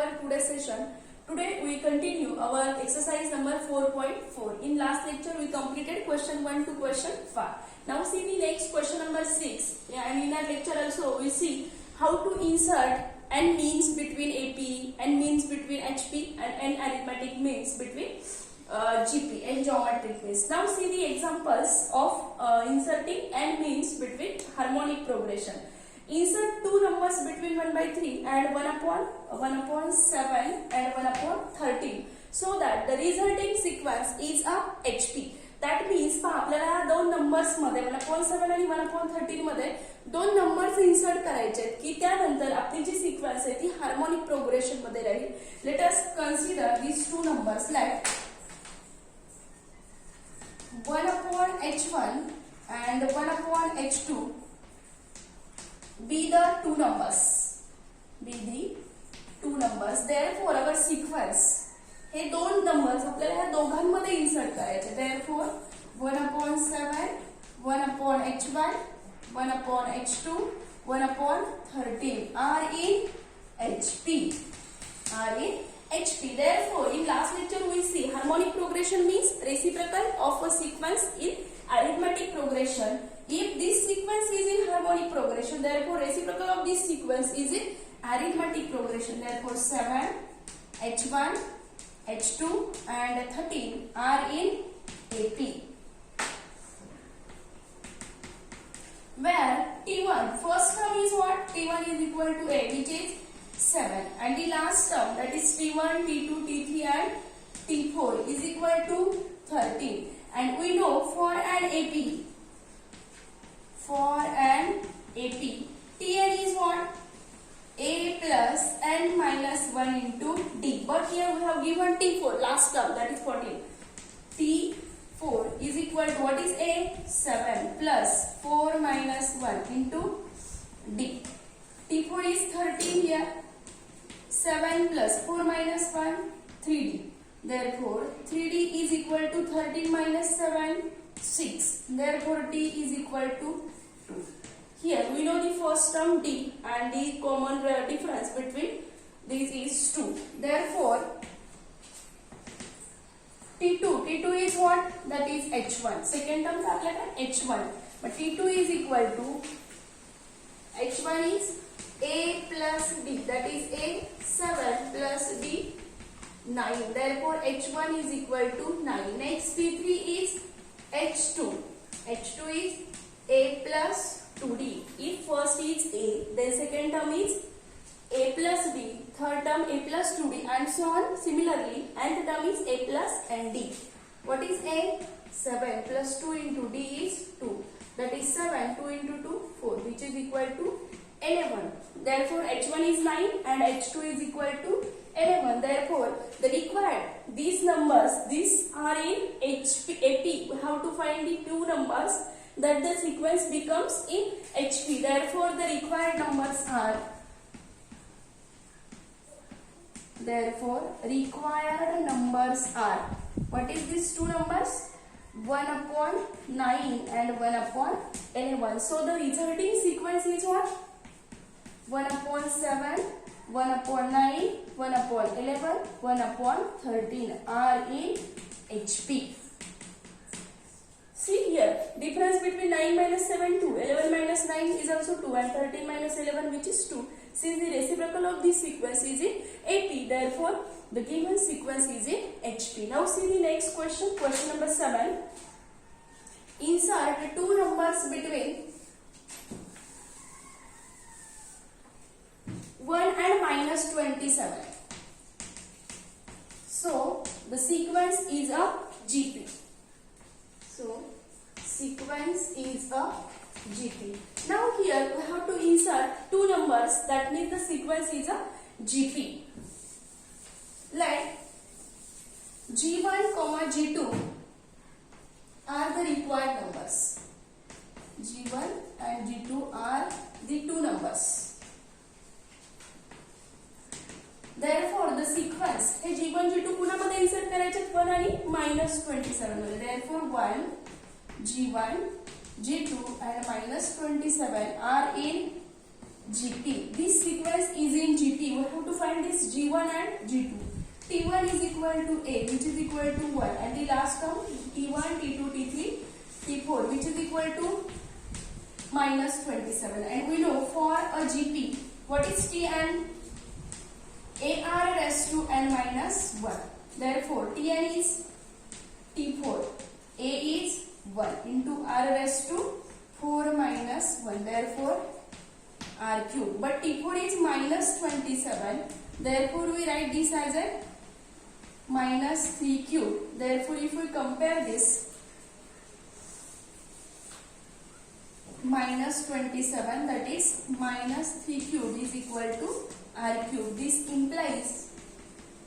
our today's session. Today we continue our exercise number 4.4. In last lecture we completed question 1 to question 5. Now see the next question number 6. And in that lecture also we see how to insert n means between AP, n means between HP and n arithmetic means between GP and geometric means. Now see the examples of inserting n means between harmonic progression. Insert two numbers between 1/3 and 1/7 and 1/13 so that the resulting sequence is a HP. That means आपल्याला दोन numbers मध्ये 1/7 आणि 1/13 मध्ये दोन numbers insert करायचे आहेत की त्यानंतर आपली जी सिक्वेन्स आहे ती हार्मोनिक प्रोग्रेशन मध्ये राहील. Let us consider these two numbers like 1/h1 and 1/h2 be the two numbers. Therefore our sequence हे दोन नंबर्स आपल्याला ह्या दोघांमध्ये इन्सर्ट करायचे. Therefore 1/7 1/h1 1/h2 1/13 are in HP. Therefore in last lecture we see harmonic progression means reciprocal of a sequence in arithmetic progression. If this sequence is in harmonic progression, therefore reciprocal of this sequence is in arithmetic progression. Therefore 7 h1 h2 and 13 are in AP, where T1 first term is what? T1 is equal to A, which is 7, and the last term, that is T1 T2 T3 and T4 is equal to 13. And we know for an AP Tn is what? A plus n minus 1 into D. But here we have given T4 last term, that is 14. T4 is equal to what is A? 7 plus 4 minus 1 into D. T4 is 13 here. 7 plus 4 minus 1, 3D. Therefore 3D is equal to 13 minus 7, 6. Therefore D is equal to 2. Here we know the first term D and the common difference between these is 2. Therefore T2 is what? That is H1. Second term is H1. But T2 is equal to H1 is A plus D. That is A 7 plus D 9. Therefore H1 is equal to 9. Next T3 is H2. H2 is A plus 2D. If first is A, then second term is A plus D, third term A plus 2D, and so on. Similarly, nth term is A plus ND. What is A? 7 plus 2 into D is 2. That is 7, 2 into 2, 4, which is equal to 11. Therefore, H1 is 9 and H2 is equal to 11. Therefore, the required, these numbers, these are in AP. We have to find the two numbers that the sequence becomes in HP. Therefore, the required numbers are, what is these two numbers? 1/9 and 1/11. So the resulting sequence is what? 1/7, 1/9, 1/11, 1/13 are in HP. See here, difference between 9 minus 7 2, 11 minus 9 is also 2, and 13 minus 11, which is 2. Since the reciprocal of this sequence is in AP, therefore the given sequence is in HP. Now see the next question, question number 7. Insert two numbers between 1 and minus 27. So the sequence is a GP. So sequence is a GP. Now here we have to insert two numbers, that means the sequence is a GP. Let G1, G2 are the required numbers. G1 and G2 are the two numbers. Therefore the sequence हे G1 G2 कुणामध्ये insert करायचे? 1 आणि minus 27 मध्ये. Therefore 1 G1 G2 and minus 27 are in GT. This sequence is in GT. We have to find this G1 and G2. T1 is equal to A, which is equal to 1, and the last term T1, T2, T3, T4, which is equal to minus 27. And we know for a GP, what is Tn? AR raised to n minus 1. Therefore, Tn is T4. A is 1 into R raised to 4 minus 1. Therefore, R cube. But T4 is minus 27. Therefore, we write this as a minus 3 cube. Therefore, if we compare this, minus 27, that is minus 3 cube is equal to R cube. This implies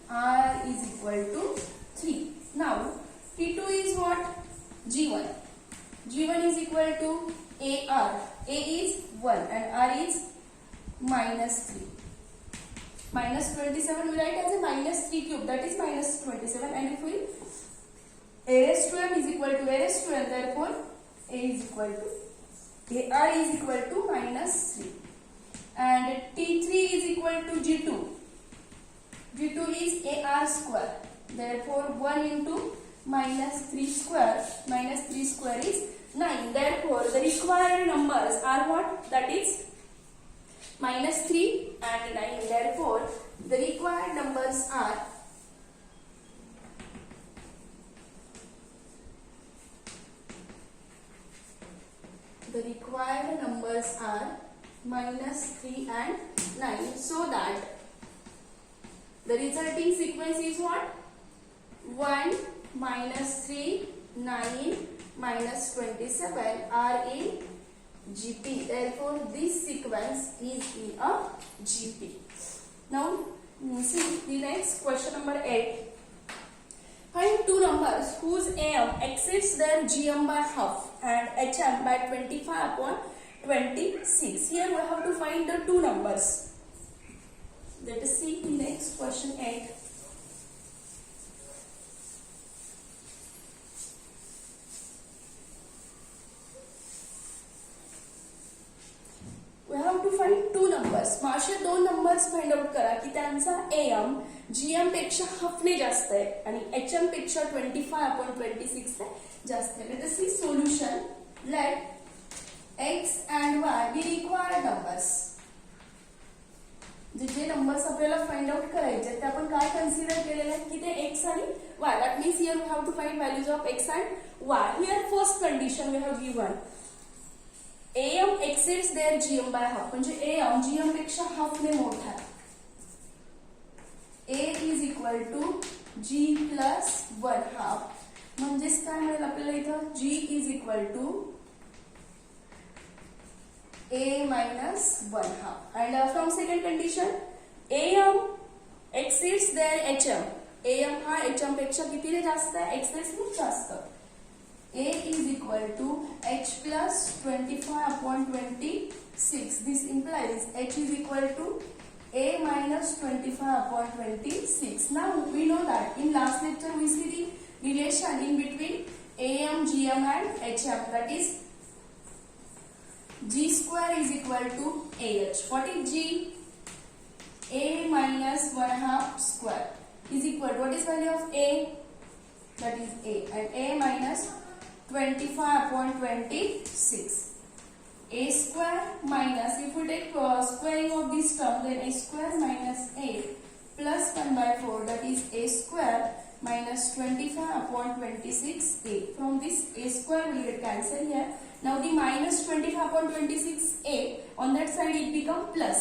R is equal to 3. Now, T2 is what? G1. G1 is equal to AR. A is 1 and R is minus 3. Minus 27 we write as a minus 3 cube, that is minus 27, and if we A raised to M is equal to A raised to N, therefore A is equal to AR is equal to minus 3. And T3 is equal to G2. G2 is AR square. Therefore 1 into minus 3 square. Minus 3 square is 9. Therefore the required numbers are what? That is minus 3 and 9. Therefore the required numbers are minus 3 and 9, so that the resulting sequence is what? 1 minus 3 9 minus 27 are in GP. Therefore, this sequence is in a GP. Now, see the next question number 8. Find two numbers whose AM exceeds their GM by half and HM by 25 upon 26. Here we have to find the two numbers. Let us see the next question 8. We have to find two numbers. असे दोन numbers find out करा की त्यांचा AM GM पेक्षा हाफने जास्त आहे आणि HM पेक्षा 25/26 जास्त आहे. Let us see solution. Let X and Y be required numbers. J numbers आपल्याला फाइंड आउट करायचे ते आपण काय कन्सिडर केलेले आहेत की ते X आणि Y. That means here we have to find values of X and Y. Here first condition we have given. AM exceeds their GM by half. म्हणजे AM GM पेक्षा हाफ ने मोठा आहे. A is equal to G plus 1 half. म्हणजेच काय मिळेल आपल्याला इथं G is equal to A minus 1 half. And from second condition, AM exceeds their HM. AM हा HM पेक्षा कितीने जास्त आहे? Exceeds ने जास्त. A is equal to H plus 25/26. This implies H is equal to A minus 25/26. Now we know that in last lecture we see the relation in between AM, GM and HM. That is G square is equal to AH. What is G? A minus 1 half square is equal to, what is value of A? That is A, and A minus 25/26. A square minus, if we take squaring of this term, then A square minus A plus 1/4, that is A square minus 25/26A. From this A square will get cancelled here. Now the minus 25/26A, on that side it become plus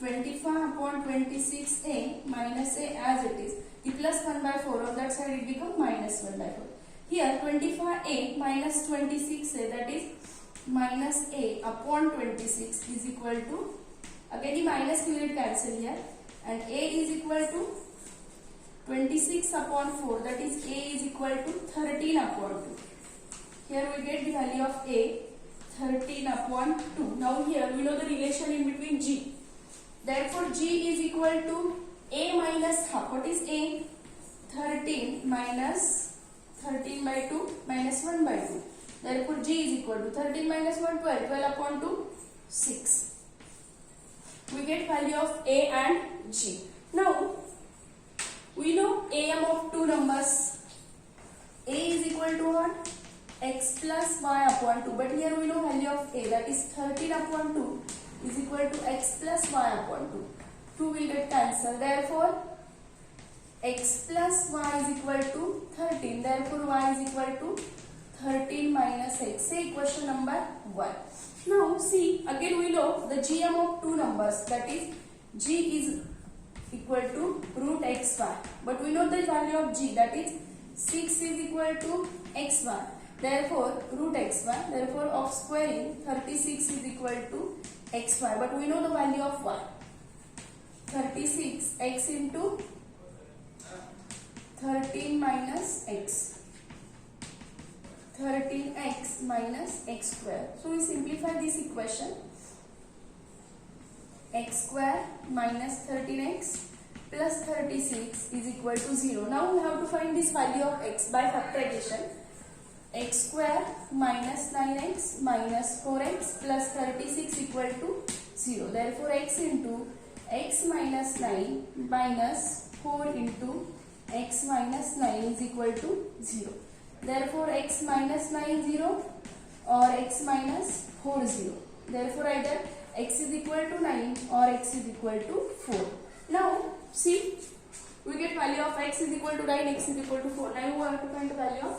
25/26A minus A as it is. The plus 1/4, on that side it become minus 1/4. Here 25A minus 26A, that is minus A upon 26 is equal to, again the minus will get cancelled here, and A is equal to 26/4, that is A is equal to 13/2. Here we get the value of A 13/2. Now here we know the relation in between G. Therefore G is equal to A minus half. What is A? 13 minus 13/2 minus 1/2. Therefore G is equal to 13 minus 1, 12. 12/2, 6. we get value of A and G. Now, we know AM of two numbers. A is equal to what? X plus y upon 2. But here we know value of A, that is 13 upon 2 is equal to x plus y upon 2. 2 will get cancelled. Therefore, x plus y is equal to 13. Therefore, y is equal to 13 minus x. Say equation number 1. Now, see, again we know the GM of two numbers, that is G is equal to root xy. But we know the value of G, that is 6 is equal to xy. Therefore, root xy. Therefore, of squaring, 36 is equal to xy. But we know the value of y. 36 x into 13 minus x. 13x minus x square. So we simplify this equation. X square minus 13x plus 36 is equal to 0. Now we have to find this value of x by factorization. X square minus 9x minus 4x plus 36 equal to 0. Therefore, x into x minus 9 minus 4 into x minus 9 is equal to 0. Therefore, x minus 9 0 or x minus 4 0. Therefore, either x is equal to 9 or x is equal to 4. Now, see, we get value of x is equal to 9, x is equal to 4. Now, we have to find the value of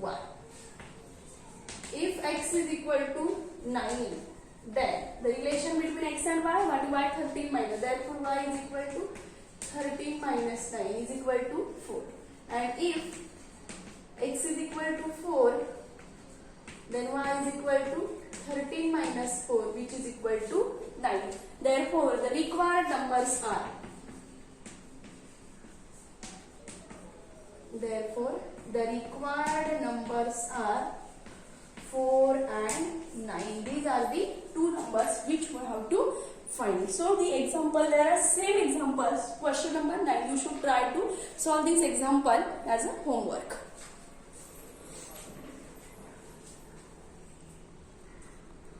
y. If x is equal to 9, then the relation between x and y 13 minus. Therefore, y is equal to 13 minus 9 is equal to 4. And if x is equal to 4, then y is equal to 13 minus 4, which is equal to 9. Therefore, the required numbers are 4 and 9. These are the two numbers which we have to find. So the example, there are same examples. Question number 9. You should try to solve this example as a homework.